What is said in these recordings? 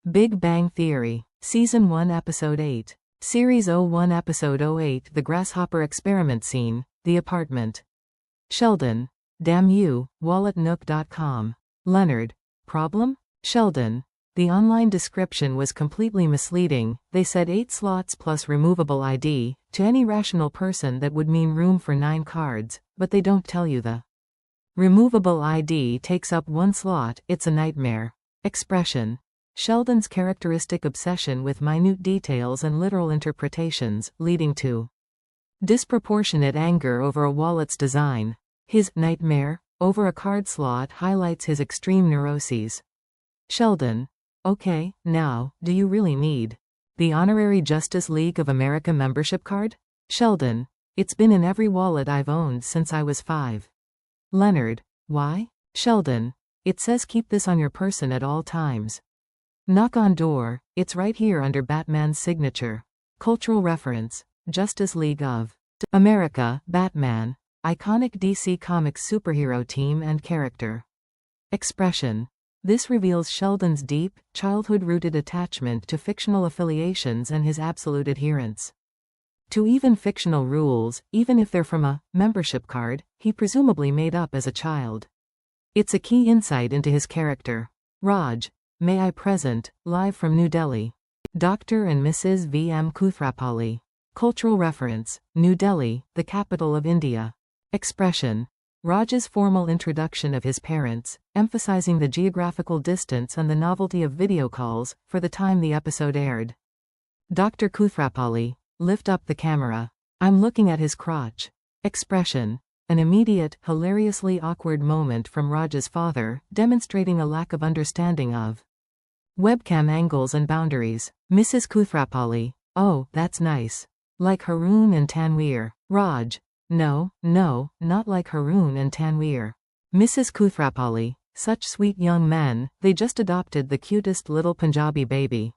Big Bang Theory. Season 1 Episode 8. Series 01 Episode 08 The Grasshopper Experiment Scene, The Apartment. Sheldon. Damn you, walletnook.com. Leonard. Problem? Sheldon. The online description was completely misleading. They said 8 slots plus removable ID. To any rational person that would mean room for 9 cards, but they don't tell you the removable ID takes up 1 slot. It's a nightmare. Expression. Sheldon's characteristic obsession with minute details and literal interpretations, leading to disproportionate anger over a wallet's design. His nightmare over a card slot highlights his extreme neuroses. Sheldon. Okay, now, do you really need the honorary Justice League of America membership card? Sheldon. It's been in every wallet I've owned since I was 5. Leonard. Why? Sheldon. It says keep this on your person at all times. Knock on door, it's right here under Batman's signature. Cultural reference. Justice League of America, Batman. Iconic DC Comics superhero team and character. Expression. This reveals Sheldon's deep, childhood-rooted attachment to fictional affiliations and his absolute adherence to even fictional rules, even if they're from a membership card he presumably made up as a child. It's a key insight into his character. Raj. May I present, live from New Delhi. Dr. and Mrs. V. M. Kuthrapalli. Cultural reference. New Delhi, the capital of India. Expression. Raj's formal introduction of his parents, emphasizing the geographical distance and the novelty of video calls, for the time the episode aired. Dr. Kuthrapalli. Lift up the camera. I'm looking at his crotch. Expression. An immediate, hilariously awkward moment from Raj's father, demonstrating a lack of understanding of webcam angles and boundaries. Mrs. Kuthrapalli. Oh, that's nice. Like Haroon and Tanveer. Raj. No, not like Haroon and Tanveer. Mrs. Kuthrapalli. Such sweet young men, they just adopted the cutest little Punjabi baby.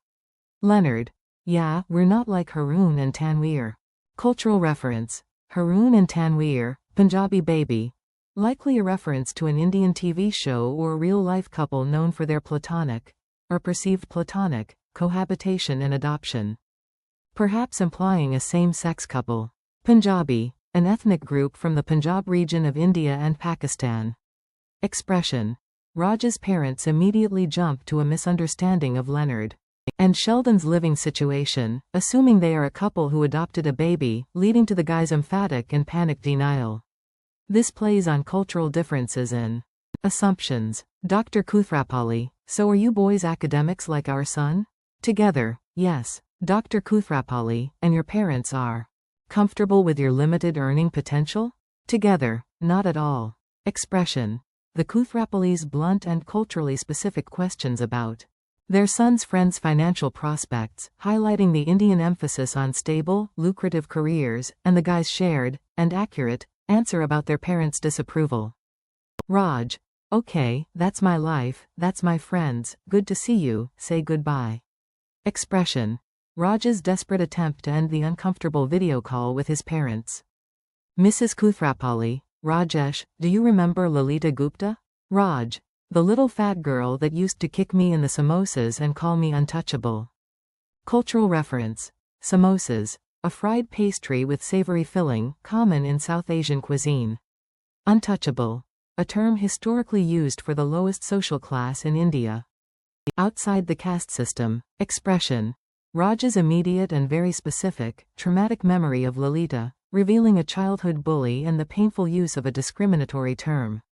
Leonard. Yeah, we're not like Haroon and Tanveer. Cultural reference. Haroon and Tanveer, Punjabi baby. Likely a reference to an Indian TV show or a real-life couple known for their platonic, or perceived platonic, cohabitation and adoption. Perhaps implying a same-sex couple. Punjabi. An ethnic group from the Punjab region of India and Pakistan. Expression. Raj's parents immediately jump to a misunderstanding of Leonard and Sheldon's living situation, assuming they are a couple who adopted a baby, leading to the guy's emphatic and panicked denial. This plays on cultural differences in assumptions. Dr. Kuthrapalli. So are you boys academics like our son? Together, yes. Dr. Kuthrapalli. And your parents are comfortable with your limited earning potential? Together, not at all. Expression. The Kuthrapallis' blunt and culturally specific questions about their son's friends' financial prospects, highlighting the Indian emphasis on stable, lucrative careers, and the guy's shared, and accurate, answer about their parents' disapproval. Raj. Okay, that's my life, that's my friends, good to see you, say goodbye. Expression. Raj's desperate attempt to end the uncomfortable video call with his parents. Mrs. Kuthrapalli. Rajesh, do you remember Lalita Gupta? Raj. The little fat girl that used to kick me in the samosas and call me untouchable. Cultural reference. Samosas. A fried pastry with savory filling, common in South Asian cuisine. Untouchable. A term historically used for the lowest social class in India. Outside the caste system. Expression. Raj's immediate and very specific, traumatic memory of Lalita, revealing a childhood bully and the painful use of a discriminatory term.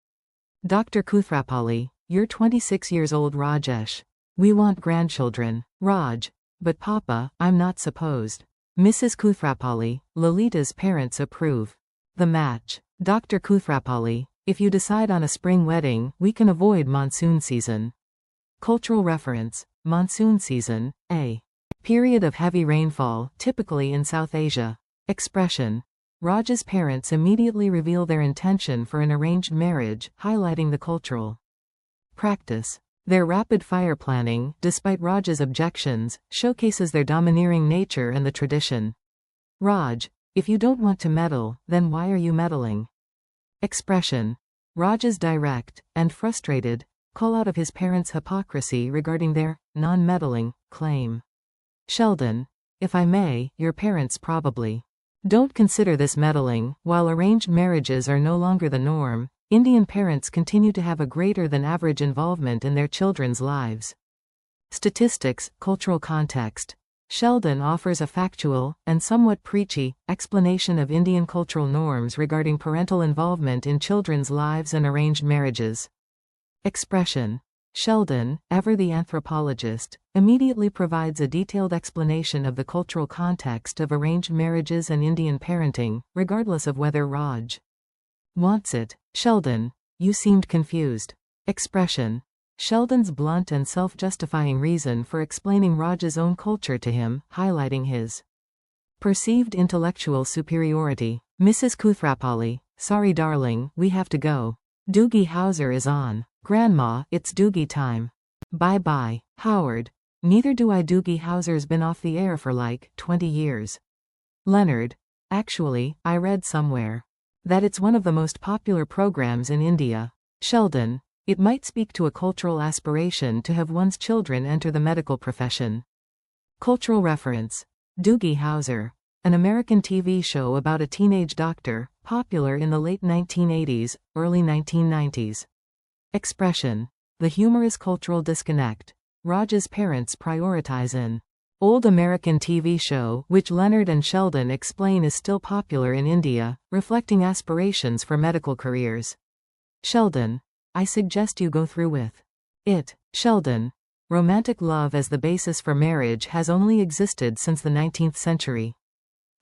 Dr. Kuthrapalli. You're 26 years old Rajesh. We want grandchildren. Raj. But Papa, I'm not supposed. Mrs. Kuthrapalli. Lalita's parents approve. The match. Dr. Kuthrapalli. If you decide on a spring wedding, we can avoid monsoon season. Cultural reference. Monsoon season, a period of heavy rainfall, typically in South Asia. Expression. Raj's parents immediately reveal their intention for an arranged marriage, highlighting the cultural practice. Their rapid-fire planning, despite Raj's objections, showcases their domineering nature and the tradition. Raj. If you don't want to meddle, then why are you meddling? Expression. Raj's direct, and frustrated, call out of his parents' hypocrisy regarding their non-meddling, claim. Sheldon, if I may, your parents probably don't consider this meddling. While arranged marriages are no longer the norm, Indian parents continue to have a greater than average involvement in their children's lives. Statistics, cultural context. Sheldon offers a factual, and somewhat preachy, explanation of Indian cultural norms regarding parental involvement in children's lives and arranged marriages. Expression. Sheldon, ever the anthropologist, immediately provides a detailed explanation of the cultural context of arranged marriages and Indian parenting, regardless of whether Raj wants it. Sheldon, you seemed confused. Expression. Sheldon's blunt and self-justifying reason for explaining Raj's own culture to him, highlighting his perceived intellectual superiority. Mrs. Kuthrapalli, sorry darling, we have to go. Doogie Howser is on. Grandma, it's Doogie time. Bye-bye. Howard, neither do I. Doogie Howser's been off the air for like 20 years. Leonard, actually, I read somewhere that it's one of the most popular programs in India. Sheldon, it might speak to a cultural aspiration to have one's children enter the medical profession. Cultural reference. Doogie Howser, an American TV show about a teenage doctor, popular in the late 1980s, early 1990s. Expression. The humorous cultural disconnect Raj's parents prioritize in old American TV show, which Leonard and Sheldon explain is still popular in India, reflecting aspirations for medical careers. Sheldon, I suggest you go through with it. Sheldon, romantic love as the basis for marriage has only existed since the 19th century.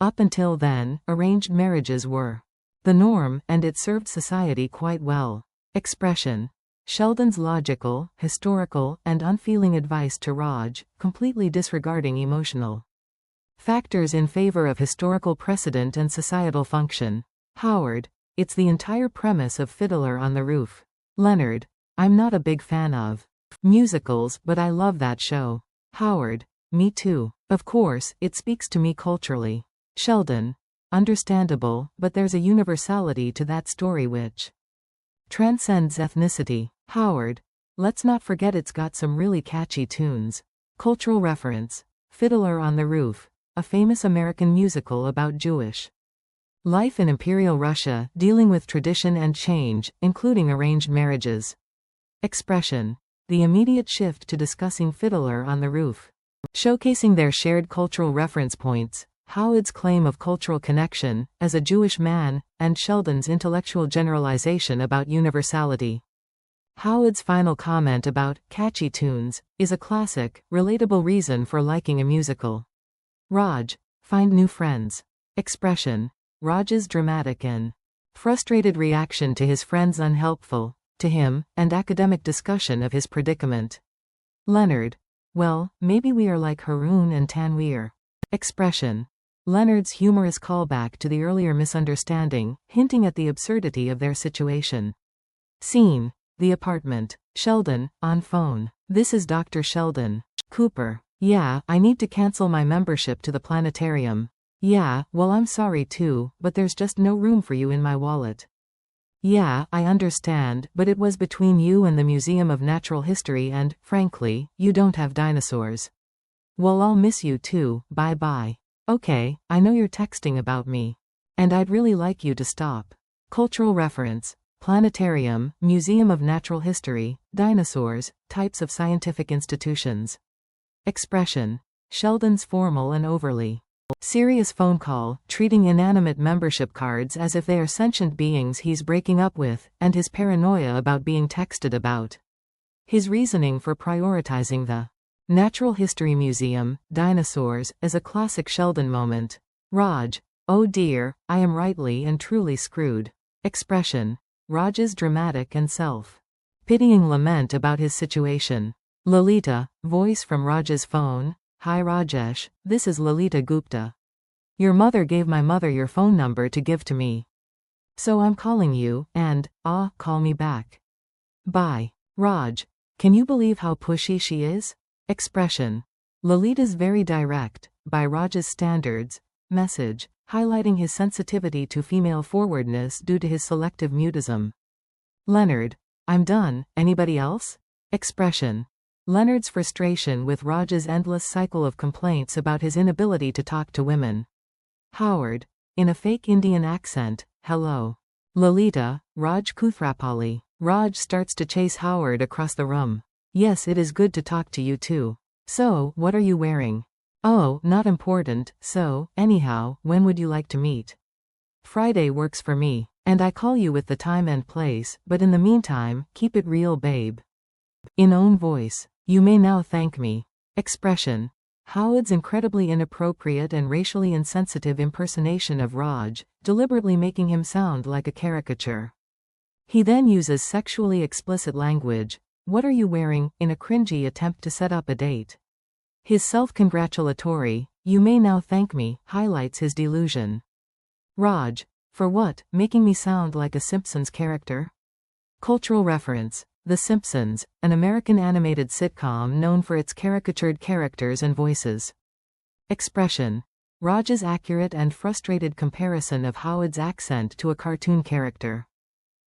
Up until then, arranged marriages were the norm, and it served society quite well. Expression. Sheldon's logical, historical, and unfeeling advice to Raj, completely disregarding emotional factors in favor of historical precedent and societal function. Howard, it's the entire premise of Fiddler on the Roof. Leonard, I'm not a big fan of musicals, but I love that show. Howard, me too. Of course, it speaks to me culturally. Sheldon, understandable, but there's a universality to that story which transcends ethnicity. Howard, let's not forget it's got some really catchy tunes. Cultural reference. Fiddler on the Roof, a famous American musical about Jewish life in Imperial Russia, dealing with tradition and change, including arranged marriages. Expression. The immediate shift to discussing Fiddler on the Roof. Showcasing their shared cultural reference points, Howard's claim of cultural connection, as a Jewish man, and Sheldon's intellectual generalization about universality. Howard's final comment about catchy tunes is a classic, relatable reason for liking a musical. Raj, find new friends. Expression. Raj's dramatic and frustrated reaction to his friends' unhelpful, to him, and academic discussion of his predicament. Leonard, well, maybe we are like Haroon and Tanveer. Expression. Leonard's humorous callback to the earlier misunderstanding, hinting at the absurdity of their situation. Scene. The apartment. Sheldon, on phone. This is Dr. Sheldon. Cooper. Yeah, I need to cancel my membership to the planetarium. Yeah, well I'm sorry too, but there's just no room for you in my wallet. Yeah, I understand, but it was between you and the Museum of Natural History and, frankly, you don't have dinosaurs. Well, I'll miss you too, bye-bye. Okay, I know you're texting about me. And I'd really like you to stop. Cultural reference. Planetarium, Museum of Natural History, dinosaurs, types of scientific institutions. Expression. Sheldon's formal and overly serious phone call, treating inanimate membership cards as if they are sentient beings he's breaking up with, and his paranoia about being texted about. His reasoning for prioritizing the Natural History Museum, dinosaurs, as a classic Sheldon moment. Raj, oh dear, I am rightly and truly screwed. Expression. Raj's dramatic and self-pitying lament about his situation. Lalita, voice from Raj's phone. Hi Rajesh, this is Lalita Gupta. Your mother gave my mother your phone number to give to me. So I'm calling you, and, call me back. Bye. Raj, can you believe how pushy she is? Expression. Lalita's very direct, by Raj's standards, message, highlighting his sensitivity to female forwardness due to his selective mutism. Leonard, I'm done, anybody else? Expression. Leonard's frustration with Raj's endless cycle of complaints about his inability to talk to women. Howard, in a fake Indian accent, hello. Lolita, Raj Kuthrapalli. Raj starts to chase Howard across the room. Yes, it is good to talk to you too. So, what are you wearing? Oh, not important, so, anyhow, when would you like to meet? Friday works for me. And I call you with the time and place, but in the meantime, keep it real, babe. In own voice. You may now thank me. Expression. Howard's incredibly inappropriate and racially insensitive impersonation of Raj, deliberately making him sound like a caricature. He then uses sexually explicit language, what are you wearing, in a cringy attempt to set up a date. His self-congratulatory, you may now thank me, highlights his delusion. Raj, for what, making me sound like a Simpsons character? Cultural reference. The Simpsons, an American animated sitcom known for its caricatured characters and voices. Expression. Raj's accurate and frustrated comparison of Howard's accent to a cartoon character.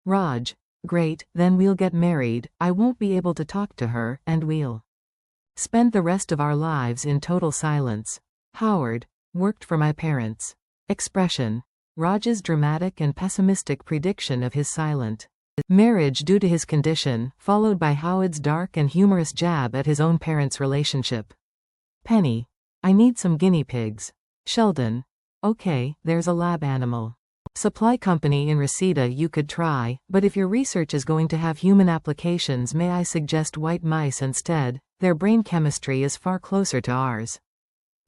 Raj, great, then we'll get married, I won't be able to talk to her, and we'll spend the rest of our lives in total silence. Howard, worked for my parents. Expression. Raj's dramatic and pessimistic prediction of his silent marriage due to his condition, followed by Howard's dark and humorous jab at his own parents' relationship. Penny, I need some guinea pigs. Sheldon, okay, there's a lab animal supply company in Reseda you could try, but if your research is going to have human applications, may I suggest white mice instead, their brain chemistry is far closer to ours.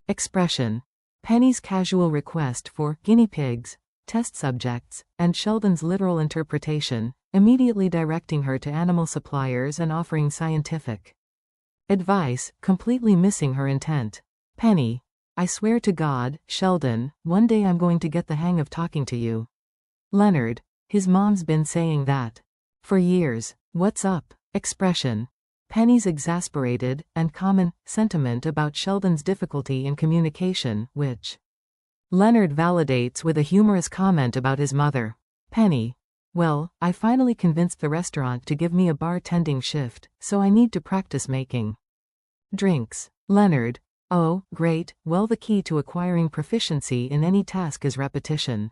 Expression. Penny's casual request for guinea pigs, test subjects, and Sheldon's literal interpretation, immediately directing her to animal suppliers and offering scientific advice, completely missing her intent. Penny, I swear to God, Sheldon, one day I'm going to get the hang of talking to you. Leonard, his mom's been saying that for years. What's up? Expression. Penny's exasperated and common sentiment about Sheldon's difficulty in communication, which Leonard validates with a humorous comment about his mother. Penny, well, I finally convinced the restaurant to give me a bartending shift, so I need to practice making drinks. Leonard, oh, great, well, the key to acquiring proficiency in any task is repetition.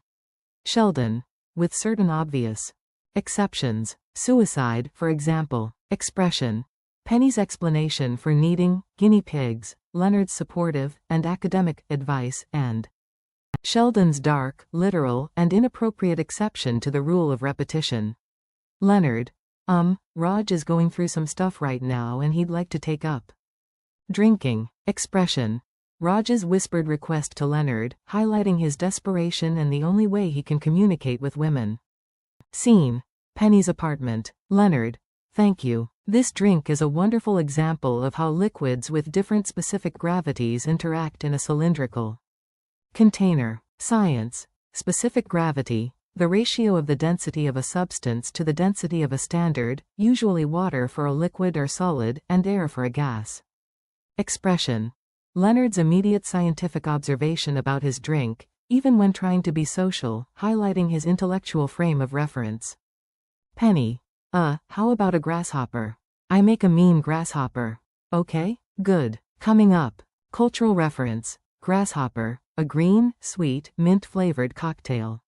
Sheldon, with certain obvious exceptions, suicide, for example. Expression. Penny's explanation for needing guinea pigs, Leonard's supportive and academic advice, and Sheldon's dark, literal, and inappropriate exception to the rule of repetition. Leonard, Raj is going through some stuff right now and he'd like to take up drinking. Expression. Raj's whispered request to Leonard, highlighting his desperation and the only way he can communicate with women. Scene. Penny's apartment. Leonard, thank you. This drink is a wonderful example of how liquids with different specific gravities interact in a cylindrical container. Science. Specific gravity, the ratio of the density of a substance to the density of a standard, usually water for a liquid or solid, and air for a gas. Expression. Leonard's immediate scientific observation about his drink, even when trying to be social, highlighting his intellectual frame of reference. Penny, how about a grasshopper? I make a mean grasshopper. Okay, good. Coming up. Cultural reference. Grasshopper, a green, sweet, mint-flavored cocktail.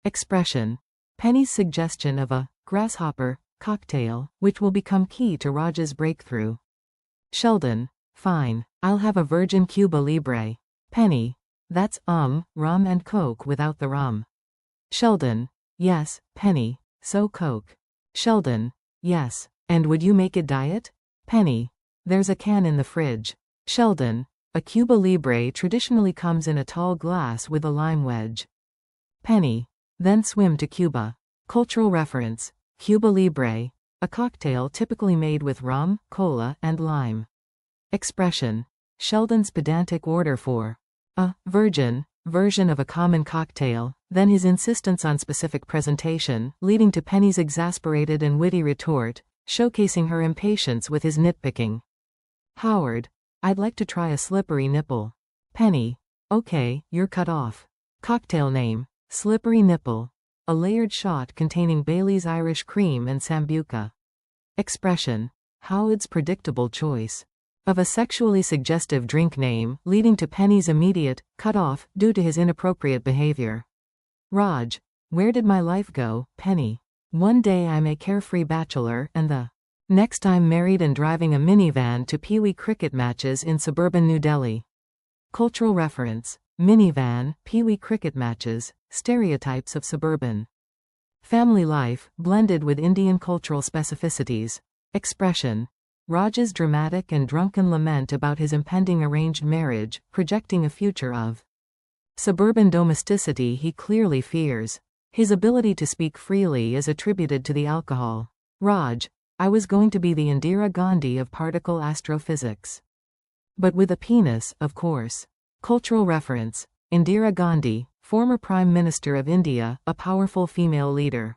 Expression. Penny's suggestion of a grasshopper cocktail, which will become key to Raj's breakthrough. Sheldon, fine, I'll have a virgin Cuba Libre. Penny, that's rum and Coke without the rum. Sheldon, yes, Penny, so Coke. Sheldon, yes, and would you make it diet? Penny, there's a can in the fridge. Sheldon, a Cuba Libre traditionally comes in a tall glass with a lime wedge. Penny, then swim to Cuba. Cultural reference. Cuba Libre, a cocktail typically made with rum, cola, and lime. Expression. Sheldon's pedantic order for a virgin version of a common cocktail, then his insistence on specific presentation, leading to Penny's exasperated and witty retort, showcasing her impatience with his nitpicking. Howard, I'd like to try a slippery nipple. Penny, okay, you're cut off. Cocktail name, Slippery Nipple, a layered shot containing Bailey's Irish Cream and Sambuca. Expression. Howard's predictable choice of a sexually suggestive drink name, leading to Penny's immediate cut-off due to his inappropriate behavior. Raj, where did my life go, Penny? One day I'm a carefree bachelor, and the next I'm married and driving a minivan to Pee-wee cricket matches in suburban New Delhi. Cultural reference. Minivan, Pee-wee cricket matches, stereotypes of suburban family life, blended with Indian cultural specificities. Expression. Raj's dramatic and drunken lament about his impending arranged marriage, projecting a future of suburban domesticity he clearly fears. His ability to speak freely is attributed to the alcohol. Raj, I was going to be the Indira Gandhi of particle astrophysics. But with a penis, of course. Cultural reference. Indira Gandhi, former Prime Minister of India, a powerful female leader.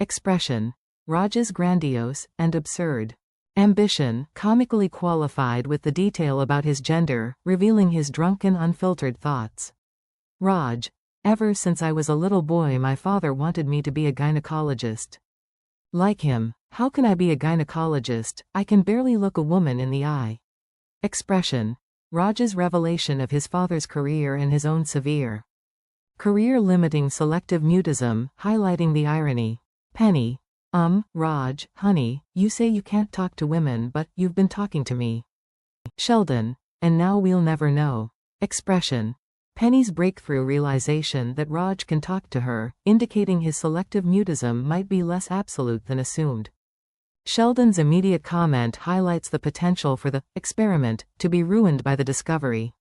Expression. Raj's grandiose and absurd ambition, comically qualified with the detail about his gender, revealing his drunken unfiltered thoughts. Raj, ever since I was a little boy my father wanted me to be a gynecologist. Like him, how can I be a gynecologist? I can barely look a woman in the eye. Expression. Raj's revelation of his father's career and his own severe career-limiting selective mutism, highlighting the irony. Penny. Raj, honey, you say you can't talk to women but you've been talking to me. Sheldon. And now we'll never know. Expression. Penny's breakthrough realization that Raj can talk to her, indicating his selective mutism might be less absolute than assumed. Sheldon's immediate comment highlights the potential for the experiment to be ruined by the discovery.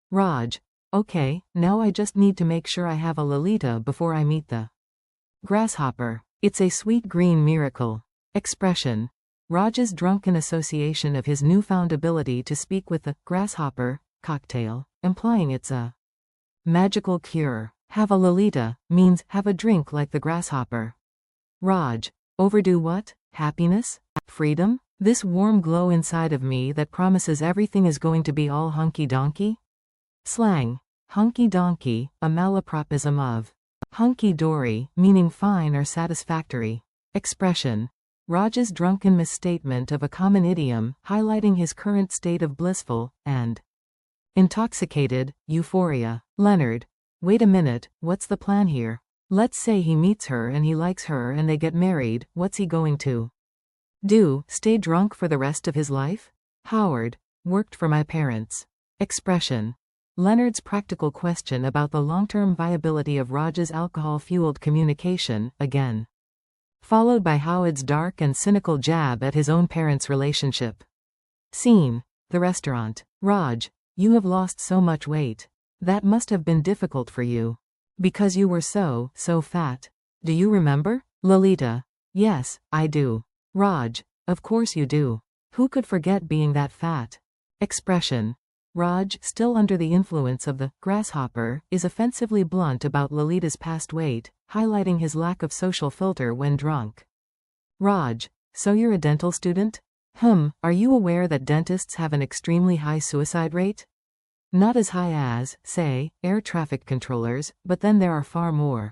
Raj. Okay, now I just need to make sure I have a Lolita before I meet the grasshopper. It's a sweet green miracle. Expression. Raj's drunken association of his newfound ability to speak with the grasshopper cocktail, implying it's a magical cure. Have a Lolita means have a drink like the grasshopper. Raj. Overdo what? Happiness? Freedom? This warm glow inside of me that promises everything is going to be all hunky-donkey? Slang. Hunky-donkey, a malapropism of hunky-dory, meaning fine or satisfactory. Expression. Raj's drunken misstatement of a common idiom, highlighting his current state of blissful and intoxicated euphoria. Leonard. Wait a minute, what's the plan here? Let's say he meets her and he likes her and they get married, what's he going to do? Stay drunk for the rest of his life? Howard. Worked for my parents. Expression. Leonard's practical question about the long-term viability of Raj's alcohol-fueled communication, again followed by Howard's dark and cynical jab at his own parents' relationship. Scene. The restaurant. Raj. You have lost so much weight. That must have been difficult for you. Because you were so fat. Do you remember? Lolita. Yes, I do. Raj. Of course you do. Who could forget being that fat? Expression. Raj, still under the influence of the grasshopper, is offensively blunt about Lolita's past weight, highlighting his lack of social filter when drunk. Raj. So you're a dental student? Are you aware that dentists have an extremely high suicide rate? Not as high as, say, air traffic controllers, but then there are far more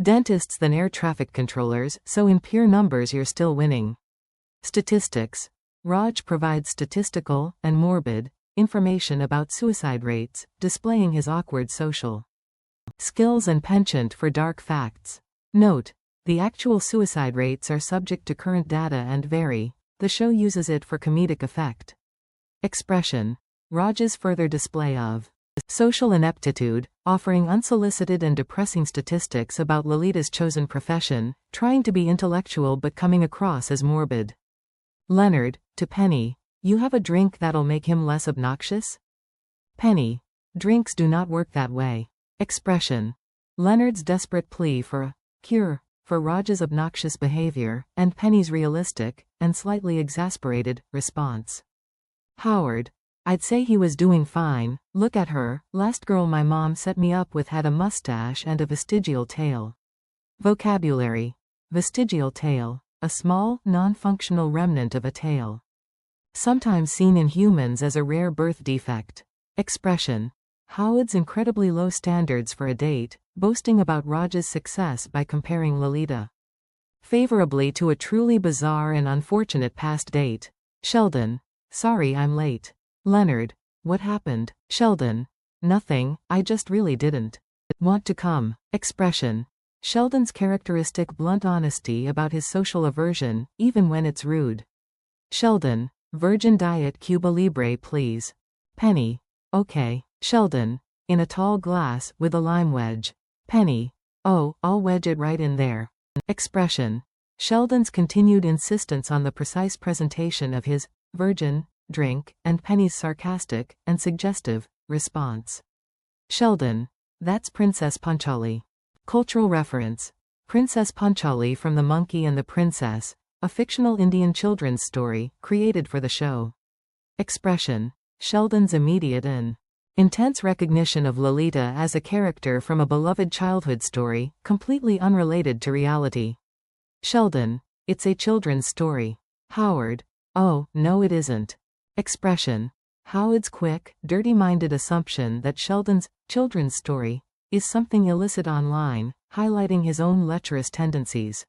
dentists than air traffic controllers, so in pure numbers you're still winning. Statistics. Raj provides statistical and morbid information about suicide rates, displaying his awkward social skills and penchant for dark facts. Note. The actual suicide rates are subject to current data and vary. The show uses it for comedic effect. Expression. Raj's further display of social ineptitude, offering unsolicited and depressing statistics about Lolita's chosen profession, trying to be intellectual but coming across as morbid. Leonard. To Penny. You have a drink that'll make him less obnoxious? Penny. Drinks do not work that way. Expression. Leonard's desperate plea for a cure for Raj's obnoxious behavior, and Penny's realistic, and slightly exasperated, response. Howard. I'd say he was doing fine. Look at her, last girl my mom set me up with had a mustache and a vestigial tail. Vocabulary. Vestigial tail. A small, non-functional remnant of a tail. Sometimes seen in humans as a rare birth defect. Expression. Howard's incredibly low standards for a date, boasting about Raj's success by comparing Lolita favorably to a truly bizarre and unfortunate past date. Sheldon. Sorry I'm late. Leonard. What happened? Sheldon. Nothing, I just really didn't want to come. Expression. Sheldon's characteristic blunt honesty about his social aversion, even when it's rude. Sheldon. Virgin Diet Cuba Libre please. Penny. Okay. Sheldon. In a tall glass, with a lime wedge. Penny. Oh, I'll wedge it right in there. Expression. Sheldon's continued insistence on the precise presentation of his virgin drink, and Penny's sarcastic and suggestive response. Sheldon. That's Princess Panchali. Cultural reference. Princess Panchali from The Monkey and the Princess, a fictional Indian children's story, created for the show. Expression. Sheldon's immediate and intense recognition of Lolita as a character from a beloved childhood story, completely unrelated to reality. Sheldon. It's a children's story. Howard. Oh, no it isn't. Expression. Howard's quick, dirty-minded assumption that Sheldon's children's story is something illicit online, highlighting his own lecherous tendencies.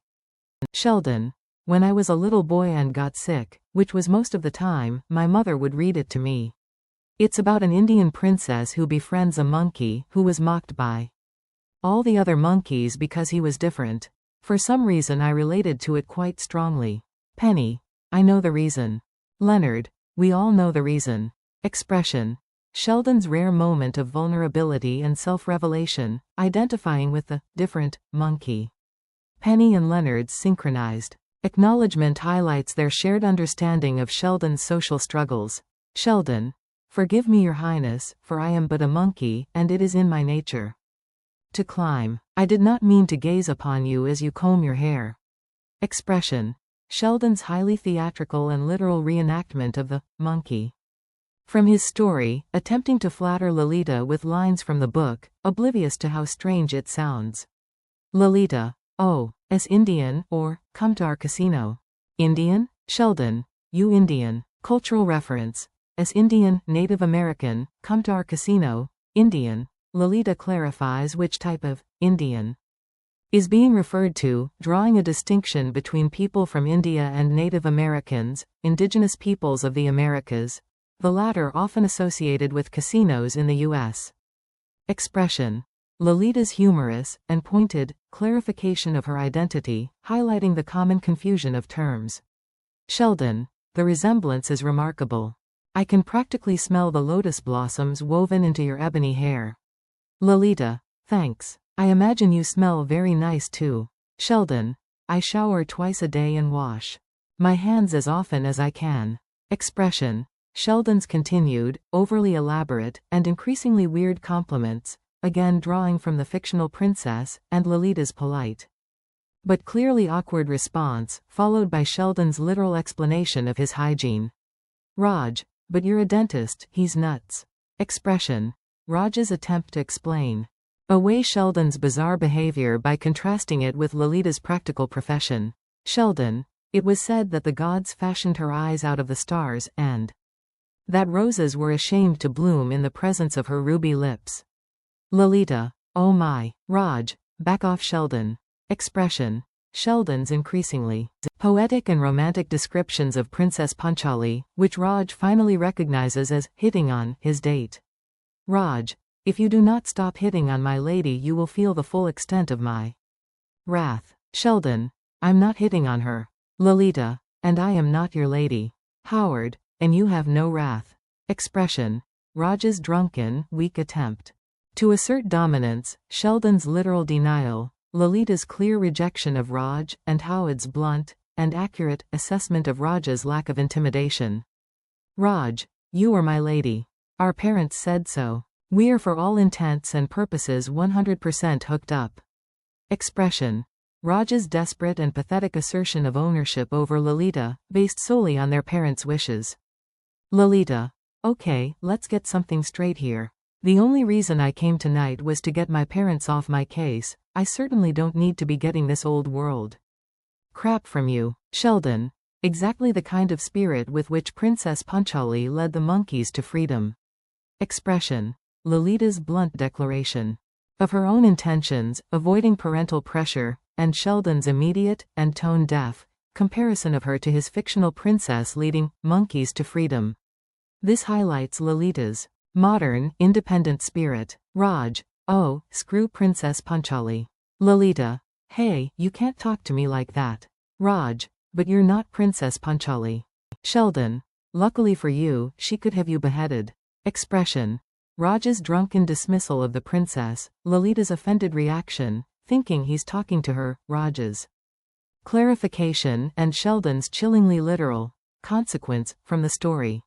Sheldon. When I was a little boy and got sick, which was most of the time, my mother would read it to me. It's about an Indian princess who befriends a monkey who was mocked by all the other monkeys because he was different. For some reason I related to it quite strongly. Penny. I know the reason. Leonard. We all know the reason. Expression. Sheldon's rare moment of vulnerability and self-revelation, identifying with the different monkey. Penny and Leonard's synchronized acknowledgement highlights their shared understanding of Sheldon's social struggles. Sheldon. Forgive me, Your Highness, for I am but a monkey, and it is in my nature to climb. I did not mean to gaze upon you as you comb your hair. Expression. Sheldon's highly theatrical and literal reenactment of the monkey from his story, attempting to flatter Lolita with lines from the book, oblivious to how strange it sounds. Lolita. Oh, as Indian, or, come to our casino. Indian? Sheldon. You Indian. Cultural reference. As Indian, Native American, come to our casino. Indian. Lolita clarifies which type of Indian is being referred to, drawing a distinction between people from India and Native Americans, indigenous peoples of the Americas, the latter often associated with casinos in the U.S. Expression. Lolita's humorous and pointed clarification of her identity, highlighting the common confusion of terms. Sheldon. The resemblance is remarkable. I can practically smell the lotus blossoms woven into your ebony hair. Lolita. Thanks. I imagine you smell very nice too. Sheldon. I shower twice a day and wash my hands as often as I can. Expression. Sheldon's continued, overly elaborate, and increasingly weird compliments, again drawing from the fictional princess, and Lolita's polite but clearly awkward response, followed by Sheldon's literal explanation of his hygiene. Raj. But you're a dentist, he's nuts. Expression. Raj's attempt to explain away Sheldon's bizarre behavior by contrasting it with Lolita's practical profession. Sheldon. It was said that the gods fashioned her eyes out of the stars, and that roses were ashamed to bloom in the presence of her ruby lips. Lolita. Oh my. Raj. Back off Sheldon. Expression. Sheldon's increasingly poetic and romantic descriptions of Princess Panchali, which Raj finally recognizes as hitting on his date. Raj. If you do not stop hitting on my lady you will feel the full extent of my wrath. Sheldon. I'm not hitting on her. Lolita. And I am not your lady. Howard. And you have no wrath. Expression. Raj's drunken, weak attempt to assert dominance, Sheldon's literal denial, Lolita's clear rejection of Raj, and Howard's blunt and accurate assessment of Raj's lack of intimidation. Raj. You are my lady. Our parents said so. We're for all intents and purposes 100% hooked up. Expression. Raj's desperate and pathetic assertion of ownership over Lolita, based solely on their parents' wishes. Lolita. Okay, let's get something straight here. The only reason I came tonight was to get my parents off my case. I certainly don't need to be getting this old world crap from you. Sheldon. Exactly the kind of spirit with which Princess Panchali led the monkeys to freedom. Expression. Lolita's blunt declaration of her own intentions, avoiding parental pressure, and Sheldon's immediate and tone-deaf comparison of her to his fictional princess leading monkeys to freedom. This highlights Lalita's modern, independent spirit. Raj, oh, screw Princess Panchali. Lalita, hey, you can't talk to me like that. Raj, but you're not Princess Panchali. Sheldon, luckily for you, she could have you beheaded. Expression. Raj's drunken dismissal of the princess, Lalita's offended reaction, thinking he's talking to her, Raj's clarification, and Sheldon's chillingly literal consequence from the story.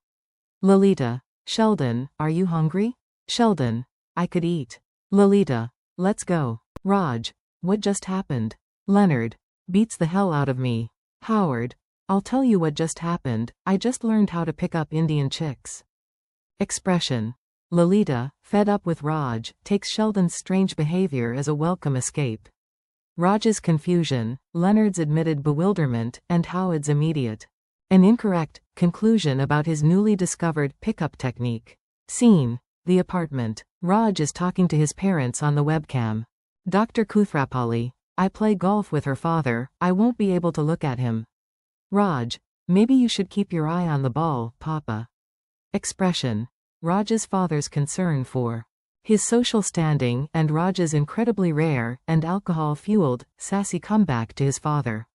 Lalita, Sheldon, are you hungry? Sheldon, I could eat. Lalita, let's go. Raj, what just happened? Leonard, beats the hell out of me. Howard, I'll tell you what just happened, I just learned how to pick up Indian chicks. Expression. Lalita, fed up with Raj, takes Sheldon's strange behavior as a welcome escape. Raj's confusion, Leonard's admitted bewilderment, and Howard's immediate an incorrect conclusion about his newly discovered pickup technique. Scene. The apartment. Raj is talking to his parents on the webcam. Dr. Kuthrapalli, I play golf with her father, I won't be able to look at him. Raj, maybe you should keep your eye on the ball, Papa. Expression. Raj's father's concern for his social standing and Raj's incredibly rare and alcohol-fueled, sassy comeback to his father.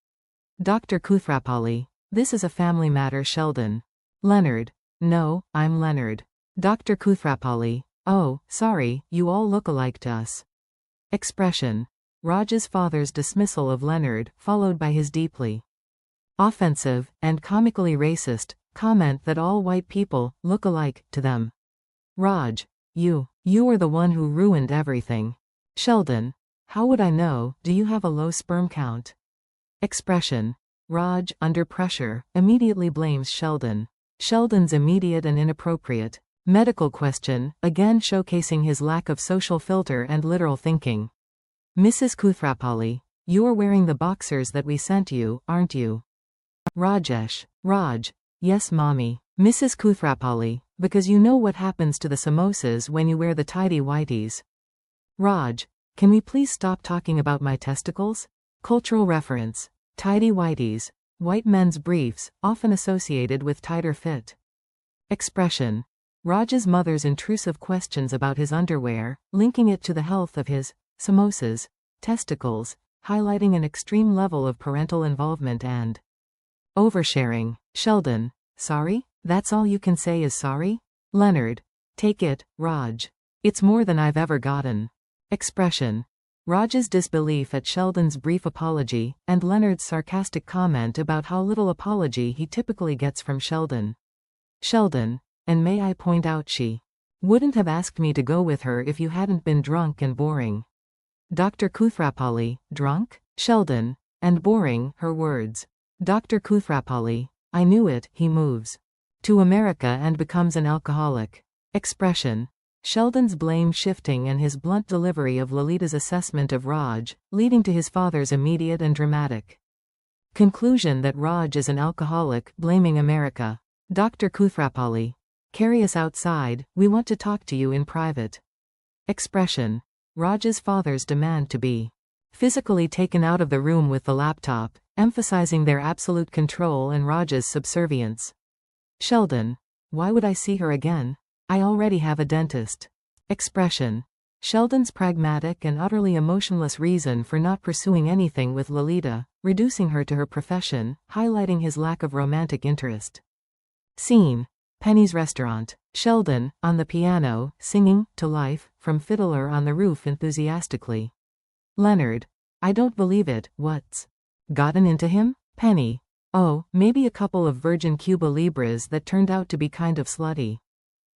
Dr. Kuthrapalli, this is a family matter, Sheldon. Leonard, no, I'm Leonard. Dr. Kuthrapalli, oh, sorry, you all look alike to us. Expression. Raj's father's dismissal of Leonard, followed by his deeply offensive and comically racist comment that all white people look alike to them. Raj, you were the one who ruined everything. Sheldon, how would I know, do you have a low sperm count? Expression. Raj, under pressure, immediately blames Sheldon. Sheldon's immediate and inappropriate medical question, again showcasing his lack of social filter and literal thinking. Mrs. Kuthrapalli, you are wearing the boxers that we sent you, aren't you? Rajesh, Raj, yes mommy. Mrs. Kuthrapalli, because you know what happens to the samosas when you wear the tidy whities. Raj, can we please stop talking about my testicles? Cultural reference. Tidy whities, white men's briefs, often associated with tighter fit. Expression. Raj's mother's intrusive questions about his underwear, linking it to the health of his samosas, testicles, highlighting an extreme level of parental involvement and oversharing. Sheldon, sorry? That's all you can say is sorry? Leonard, take it, Raj. It's more than I've ever gotten. Expression. Raj's disbelief at Sheldon's brief apology, and Leonard's sarcastic comment about how little apology he typically gets from Sheldon. Sheldon, and may I point out she wouldn't have asked me to go with her if you hadn't been drunk and boring. Dr. Kuthrapalli, drunk? Sheldon, and boring, her words. Dr. Kuthrapalli, I knew it, he moves to America and becomes an alcoholic. Expression. Sheldon's blame shifting and his blunt delivery of Lalita's assessment of Raj, leading to his father's immediate and dramatic conclusion that Raj is an alcoholic, blaming America. Dr. Kuthrapalli, carry us outside, we want to talk to you in private. Expression. Raj's father's demand to be physically taken out of the room with the laptop, emphasizing their absolute control and Raj's subservience. Sheldon, why would I see her again? I already have a dentist. Expression. Sheldon's pragmatic and utterly emotionless reason for not pursuing anything with Lalita, reducing her to her profession, highlighting his lack of romantic interest. Scene. Penny's restaurant. Sheldon, on the piano, singing To Life from Fiddler on the Roof enthusiastically. Leonard, I don't believe it, what's gotten into him? Penny, oh, maybe a couple of Virgin Cuba Libras that turned out to be kind of slutty.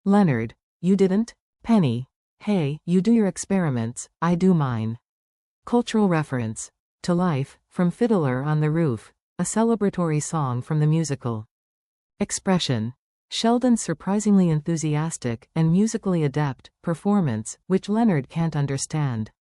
Leonard, you didn't? Penny, hey, you do your experiments, I do mine. Cultural reference. To Life, from Fiddler on the Roof, a celebratory song from the musical. Expression. Sheldon's surprisingly enthusiastic and musically adept performance, which Leonard can't understand.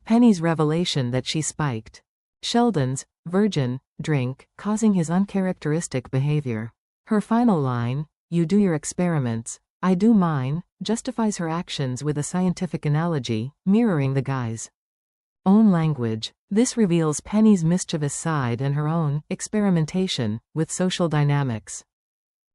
Penny's revelation that she spiked Sheldon's virgin drink, causing his uncharacteristic behavior. Her final line, you do your experiments, I do mine, justifies her actions with a scientific analogy, mirroring the guy's Own language. This reveals Penny's mischievous side and her own experimentation with social dynamics.